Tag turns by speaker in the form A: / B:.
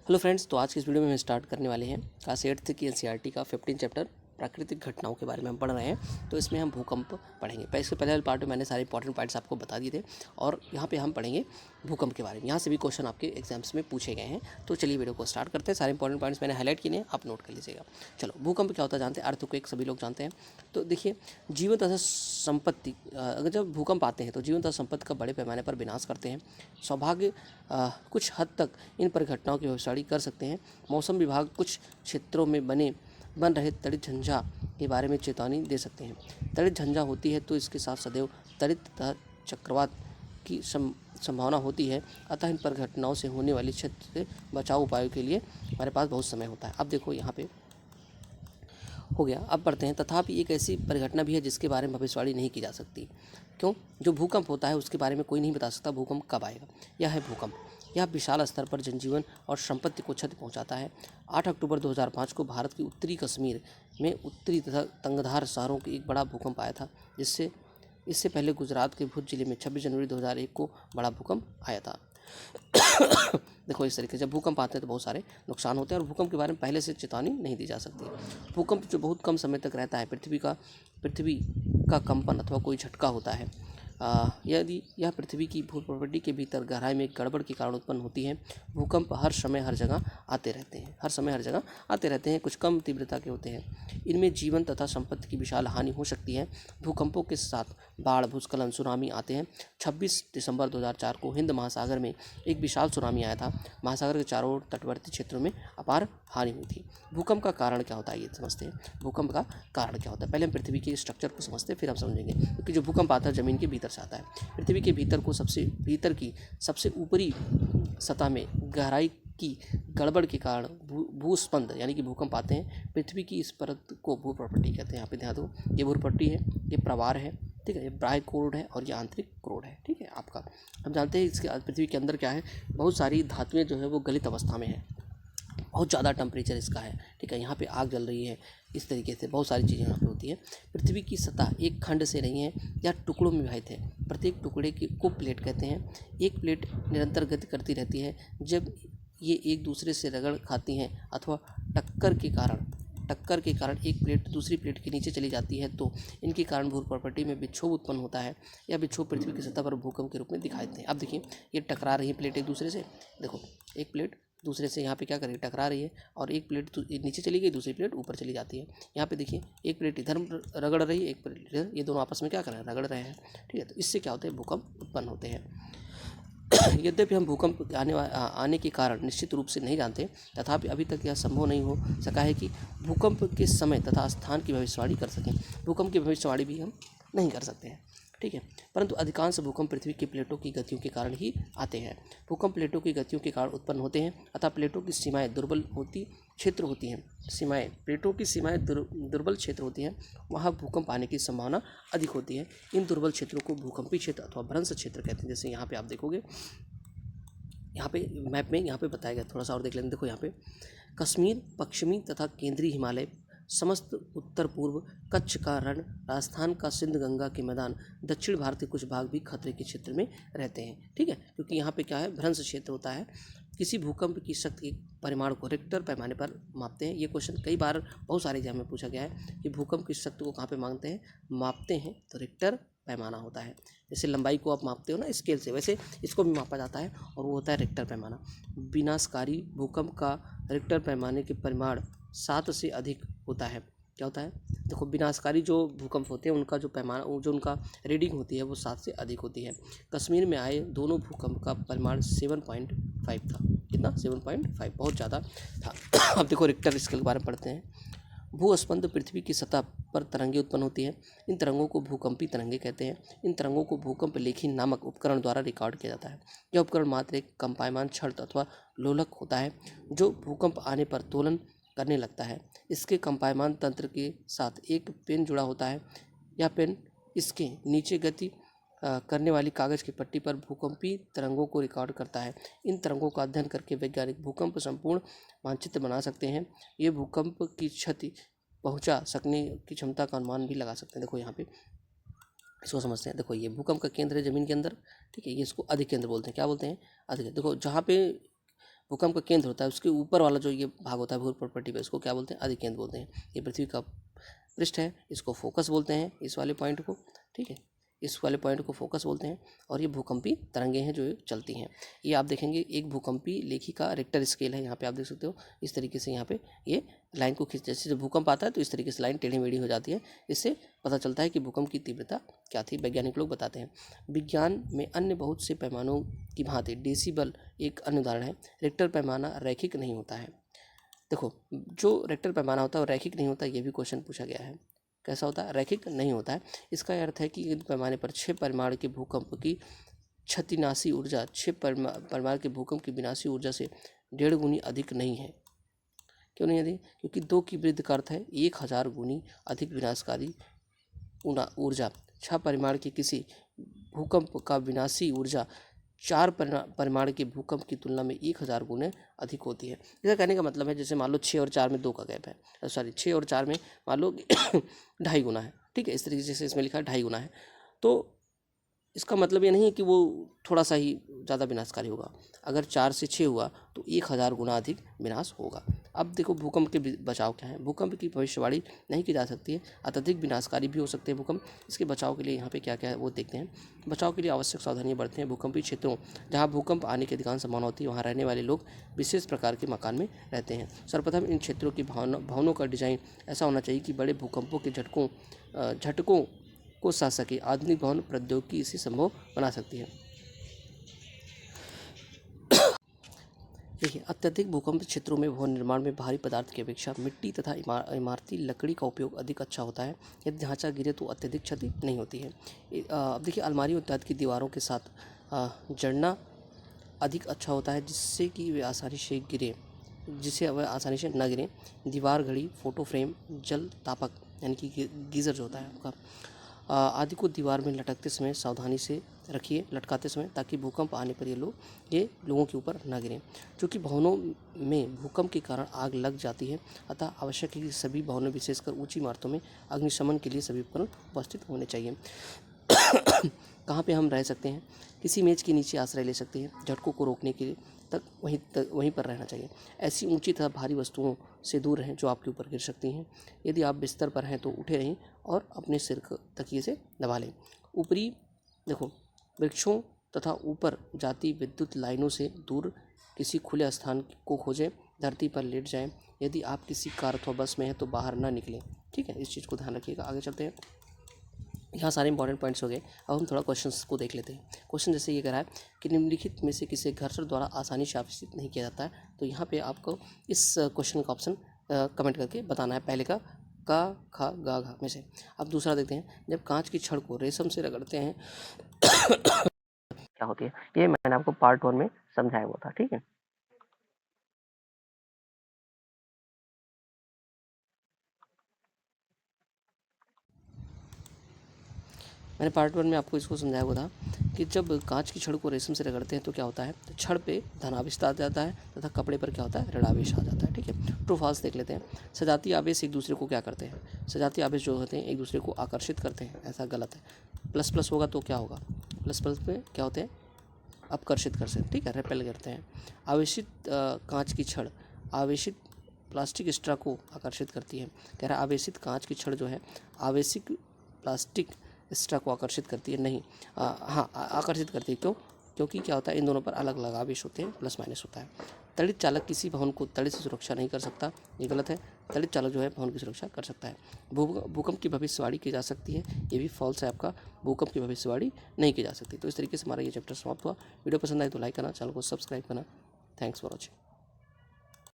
A: Hello friends, तो आज की इस वीडियो में हम स्टार्ट करने वाले हैं क्लास 8th की एनसीईआरटी का 15 चैप्टर प्राकृतिक घटनाओं के बारे में हम पढ़ रहे हैं। तो इसमें हम भूकंप पढ़ेंगे। इसके पहले वाले पार्ट में मैंने सारे इंपॉर्टेंट पॉइंट्स आपको बता दिए थे और यहाँ पे हम पढ़ेंगे भूकंप के बारे में। यहाँ से भी क्वेश्चन आपके एग्जाम्स में पूछे गए हैं। तो चलिए वीडियो को स्टार्ट करते हैं। सारे इंपॉर्टेंट पॉइंट्स मैंने हाईलाइट किए हैं, आप नोट कर लीजिएगा। चलो, भूकंप क्या होता है जानते हैं। अर्थक्वेक सभी लोग जानते हैं। तो देखिए, जीवन तथा संपत्ति, अगर जब भूकंप आते हैं तो जीवन तथा संपत्ति का बड़े पैमाने पर विनाश करते हैं। सौभाग्य कुछ हद तक इन पर घटनाओं की भविष्यवाणी कर सकते हैं। मौसम विभाग कुछ क्षेत्रों में बन रहे तड़ित झंझा के बारे में चेतावनी दे सकते हैं। तड़ित झंझा होती है तो इसके साथ सदैव तड़ित तथा चक्रवात की संभावना होती है। अतः इन पर घटनाओं से होने वाली क्षति से बचाव उपायों के लिए हमारे पास बहुत समय होता है। अब देखो यहाँ पे हो गया। अब पढ़ते हैं। तथापि एक ऐसी परिघटना भी है जिसके बारे में भविष्यवाणी नहीं की जा सकती। क्यों? जो भूकंप होता है उसके बारे में कोई नहीं बता सकता भूकंप कब आएगा। यह है भूकंप। यह विशाल स्तर पर जनजीवन और संपत्ति को क्षति पहुंचाता है। 8 अक्टूबर 2005 को भारत की उत्तरी कश्मीर में उत्तरी तथा तंगधार शहरों के एक बड़ा भूकंप आया था, इससे पहले गुजरात के भुज जिले में 26 जनवरी 2001 को बड़ा भूकंप आया था। देखो, इस तरीके से जब भूकंप आते हैं तो बहुत सारे नुकसान होते हैं और भूकंप के बारे में पहले से चेतावनी नहीं दी जा सकती। भूकंप जो बहुत कम समय तक रहता है, पृथ्वी का कंपन अथवा कोई झटका होता है। यदि यह पृथ्वी की भूप्रकृति के भीतर गहराई में गड़बड़ के कारण उत्पन्न होती है। भूकंप हर समय हर जगह आते रहते हैं। कुछ कम तीव्रता के होते हैं। इनमें जीवन तथा संपत्ति की विशाल हानि हो सकती है। भूकंपों के साथ बाढ़, भूस्खलन, सुनामी आते हैं। 26 दिसंबर 2004 को हिंद महासागर में एक विशाल सुनामी आया था। महासागर के चारों ओर तटवर्ती क्षेत्रों में अपार हानि हुई थी। भूकंप का कारण क्या होता है ये समझते हैं। भूकंप का कारण क्या होता है, पहले हम पृथ्वी के स्ट्रक्चर को समझते हैं, फिर हम समझेंगे। क्योंकि जो भूकंप आता है ज़मीन के भीतर से आता है। पृथ्वी के भीतर को भीतर की सबसे ऊपरी सतह में गहराई की गड़बड़ के कारण भूस्पंद यानी कि भूकंप आते हैं। पृथ्वी की इस परत को भूप्रकृति कहते हैं। यहाँ पे ध्यान दो, ये भूप्रकृति है, ये प्रवार है, ठीक है, ये बाह्य कोड है और ये आंतरिक कोड है, ठीक है आपका। हम जानते हैं इसके पृथ्वी के अंदर क्या है, बहुत सारी धातुएं जो है वो गलित अवस्था में है। बहुत ज़्यादा टेम्परेचर इसका है, ठीक है। यहाँ पे आग जल रही है, इस तरीके से बहुत सारी चीज़ें यहाँ पे होती है। पृथ्वी की सतह एक खंड से नहीं है या टुकड़ों में विभाजित है। प्रत्येक टुकड़े को प्लेट कहते हैं। एक प्लेट निरंतर गति करती रहती है। जब ये एक दूसरे से रगड़ खाती हैं अथवा टक्कर के कारण एक प्लेट दूसरी प्लेट के नीचे चली जाती है तो इनके कारण भूप्रकृति में विक्षोभ उत्पन्न होता है। यह विक्षोभ पृथ्वी की सतह पर भूकंप के रूप में दिखाई देते हैं। अब देखिए, ये टकरा रही है प्लेट एक दूसरे से। देखो, एक प्लेट दूसरे से यहाँ पे क्या कर रही है, टकरा रही है और एक प्लेट नीचे चली गई, दूसरी प्लेट ऊपर चली जाती है। यहाँ पे देखिए, एक प्लेट इधर रगड़ रही है, एक प्लेट इधर, ये दोनों आपस में क्या कर रहे हैं, रगड़ रहे हैं, ठीक है। तो इससे क्या होता है, भूकंप उत्पन्न होते हैं। यद्यपि हम भूकंप आने के कारण निश्चित रूप से नहीं जानते, तथापि अभी तक यह संभव नहीं हो सका है कि भूकंप के समय तथा स्थान की भविष्यवाणी कर सकें। भूकंप की भविष्यवाणी भी हम नहीं कर सकते हैं, ठीक है। परंतु अधिकांश भूकंप पृथ्वी की प्लेटों की गतियों के कारण ही आते हैं। भूकंप प्लेटों की गतियों के कारण उत्पन्न होते हैं, अतः प्लेटों की सीमाएं दुर्बल क्षेत्र होती हैं। प्लेटों की सीमाएं दुर्बल क्षेत्र होती हैं, वहाँ भूकंप आने की संभावना अधिक होती है। इन दुर्बल क्षेत्रों को भूकंपी क्षेत्र अथवा भ्रंश क्षेत्र कहते हैं। जैसे यहाँ पे आप देखोगे, यहाँ पे मैप में यहाँ पे बताया गया, थोड़ा सा और देख लेंगे। देखो यहाँ पे कश्मीर, पश्चिमी तथा केंद्रीय हिमालय, समस्त उत्तर पूर्व, कच्छ का रण, राजस्थान का सिंध गंगा के मैदान, दक्षिण भारत के कुछ भाग भी खतरे के क्षेत्र में रहते हैं, ठीक है। क्योंकि यहाँ पे क्या है, भ्रंश क्षेत्र होता है। किसी भूकंप की शक्ति के परिमाण को रिक्टर पैमाने पर मापते हैं। ये क्वेश्चन कई बार बहुत सारे एग्जाम में पूछा गया है कि भूकंप की शक्ति को कहाँ पे मापते हैं, तो रिक्टर पैमाना होता है। जैसे लंबाई को आप मापते हो ना स्केल से, वैसे इसको भी मापा जाता है और वो होता है रिक्टर पैमाना। विनाशकारी भूकंप का रिक्टर पैमाने के परिमाण 7 से अधिक होता है। क्या होता है, देखो, विनाशकारी जो भूकंप होते हैं उनका जो पैमाना, जो उनका रीडिंग होती है वो 7 से अधिक होती है। कश्मीर में आए दोनों भूकंप का परिमाण 7.5 था। कितना, 7.5, बहुत ज़्यादा था। अब देखो, रिक्टर स्केल के बारे में पढ़ते हैं। भूस्पंद पृथ्वी की सतह पर तरंगें उत्पन्न होती हैं। इन तरंगों को भूकंपी तरंगे कहते हैं। इन तरंगों को भूकंप लेखी नामक उपकरण द्वारा रिकॉर्ड किया जाता है। यह उपकरण मात्र एक कंपायमान क्षण अथवा लोलक होता है जो भूकंप आने पर दोलन करने लगता है। इसके कंपायमान तंत्र के साथ एक पेन जुड़ा होता है। यह पेन इसके नीचे गति करने वाली कागज की पट्टी पर भूकंपी तरंगों को रिकॉर्ड करता है। इन तरंगों का अध्ययन करके वैज्ञानिक भूकंप संपूर्ण मानचित्र बना सकते हैं। ये भूकंप की क्षति पहुंचा सकने की क्षमता का अनुमान भी लगा सकते हैं। देखो यहाँ पे इसको समझते हैं। देखो, ये भूकंप का केंद्र है जमीन के अंदर, ठीक है। ये इसको अधिकेंद्र बोलते हैं। क्या बोलते हैं, अधिकेंद्र। देखो, जहाँ पे भूकंप का केंद्र होता है उसके ऊपर वाला जो ये भाग होता है भू प्रॉपर्टी पे, इसको क्या बोलते हैं? अधिकेंद्र बोलते हैं। ये पृथ्वी का पृष्ठ है, इसको फोकस बोलते हैं, इस वाले पॉइंट को, ठीक है, इस वाले पॉइंट को फोकस बोलते हैं। और ये भूकंपी तरंगे हैं जो चलती हैं। ये आप देखेंगे एक भूकंपी लेखी का रिक्टर स्केल है, यहाँ पे आप देख सकते हो इस तरीके से यहाँ पे ये लाइन को खींच, जैसे जब भूकंप आता है तो इस तरीके से लाइन टेढ़ी मेढ़ी हो जाती है। इससे पता चलता है कि भूकंप की तीव्रता क्या थी, वैज्ञानिक लोग बताते हैं। विज्ञान में अन्य बहुत से पैमानों की भांति डेसिबल एक अन्य उदाहरण है। रिक्टर पैमाना रैखिक नहीं होता है। देखो, जो रिक्टर पैमाना होता है वो रैखिक नहीं होता, ये भी क्वेश्चन पूछा गया है। कैसा होता है? रैखिक नहीं होता है। इसका अर्थ है कि युद्ध पैमाने पर 6 परिमाण के भूकंप की क्षतिनाशी ऊर्जा 6 परिमाण के भूकंप की विनाशी ऊर्जा से 1.5 गुनी अधिक नहीं है। क्यों नहीं अधिक? क्योंकि 2 की वृद्धि का अर्थ है 1000 गुनी अधिक विनाशकारी ऊर्जा। 6 परिमाण के किसी भूकंप का विनाशी ऊर्जा 4 परिमाण के भूकंप की तुलना में 1000 गुने अधिक होती है। इसका कहने का मतलब है जैसे मान लो 6 और 4 में 2 का गैप है, सॉरी 6 और 4 में मान लो 2.5 गुना है, ठीक है, इस तरीके से इसमें लिखा है 2.5 गुना है। तो इसका मतलब ये नहीं है कि वो थोड़ा सा ही ज़्यादा विनाशकारी होगा। अगर 4 से 6 हुआ तो 1000 गुना अधिक विनाश होगा। अब देखो भूकंप के बचाव क्या है। भूकंप की भविष्यवाणी नहीं की जा सकती है, अत्यधिक विनाशकारी भी हो सकते हैं भूकंप। इसके बचाव के लिए यहाँ पे क्या क्या है वो देखते हैं। बचाव के लिए आवश्यक सावधानियाँ बरतें हैं। भूकंपी क्षेत्रों जहाँ भूकंप आने की अधिकांश संभावना होती है वहाँ रहने वाले लोग विशेष प्रकार के मकान में रहते हैं। सर्वप्रथम इन क्षेत्रों की भवनों का डिजाइन ऐसा होना चाहिए कि बड़े भूकंपों के झटकों को सह सके। आधुनिक भवन प्रौद्योगिकी इसे संभव बना सकती है। देखिए, अत्यधिक भूकंप क्षेत्रों में भवन निर्माण में भारी पदार्थ की अपेक्षा मिट्टी तथा इमारती लकड़ी का उपयोग अधिक अच्छा होता है। यदि ढांचा गिरे तो अत्यधिक क्षति नहीं होती है। अब देखिए, अलमारी इत्यादि की दीवारों के साथ जड़ना अधिक अच्छा होता है जिससे कि वे आसानी से न गिरें। दीवार घड़ी, फोटो फ्रेम, जल तापक यानी कि गीज़र जो होता है आपका आदि को दीवार में लटकते समय सावधानी से रखिए, लटकाते समय, ताकि भूकंप आने पर ये लोगों के ऊपर न गिरें। क्योंकि भवनों में भूकंप के कारण आग लग जाती है, अतः आवश्यक है कि सभी भवनों विशेषकर ऊंची इमारतों में अग्निशमन के लिए सभी उपकरण उपस्थित होने चाहिए। कहाँ पे हम रह सकते हैं? किसी मेज के नीचे आश्रय ले सकते हैं। झटकों को रोकने के लिए वहीं पर रहना चाहिए। ऐसी ऊंची तथा भारी वस्तुओं से दूर रहें जो आपके ऊपर गिर सकती हैं। यदि आप बिस्तर पर हैं तो उठे रहें और अपने सिर को तकिए से दबा लें। ऊपरी देखो, वृक्षों तथा ऊपर जाती विद्युत लाइनों से दूर किसी खुले स्थान को खोजें। धरती पर लेट जाएं। यदि आप किसी कार अथवा बस में हैं तो बाहर ना निकलें, ठीक है, इस चीज़ को ध्यान रखिएगा। आगे चलते हैं। यहाँ सारे इंपॉर्टेंट पॉइंट्स हो गए। अब हम थोड़ा क्वेश्चंस को देख लेते हैं। क्वेश्चन जैसे ये कह रहा है कि निम्नलिखित में से किसी घर्षण द्वारा आसानी से आविष्कृत नहीं किया जाता है। तो यहाँ पे आपको इस क्वेश्चन का ऑप्शन कमेंट करके बताना है। पहले का खा गा घा में से। अब दूसरा देखते हैं, जब कांच की छड़ को रेशम से रगड़ते हैं क्या होती है। ये मैंने आपको पार्ट 1 में समझाया हुआ था, ठीक है। मैंने पार्ट 1 में आपको इसको समझाया हुआ था कि जब कांच की छड़ को रेशम से रगड़ते हैं तो क्या होता है, तो छड़ पे धनावेश आ जाता है तथा कपड़े पर क्या होता है, ऋणावेश आ जाता है, ठीक है। ट्रू फॉल्स देख लेते हैं। सजातीय आवेश एक दूसरे को क्या करते हैं, सजातीय आवेश जो होते हैं एक दूसरे को आकर्षित करते हैं, ऐसा गलत है। प्लस प्लस होगा तो क्या होगा, प्लस प्लस पे क्या होते हैं, अपकर्षित कर सकते, ठीक है, रेपेल करते हैं। आवेशित कांच की छड़ आवेशित प्लास्टिक स्ट्रा को आकर्षित करती है। कह रहा है आवेशित कांच की छड़ जो है आवेशित प्लास्टिक स्ट्रा को आकर्षित करती है, नहीं, हाँ आकर्षित करती है। क्यों? क्योंकि क्या होता है, इन दोनों पर अलग अलग आवेश होते हैं, प्लस माइनस होता है। तड़ित चालक किसी भवन को तड़ित से सुरक्षा नहीं कर सकता, ये गलत है। तड़ित चालक जो है भवन की सुरक्षा कर सकता है। भूकंप की भविष्यवाणी की जा सकती है, ये भी फॉल्स है आपका। भूकंप की भविष्यवाणी नहीं की जा सकती। तो इस तरीके से हमारा ये चैप्टर समाप्त हुआ। वीडियो पसंद आए तो लाइक करना, चैनल को सब्सक्राइब करना। Thanks for watching.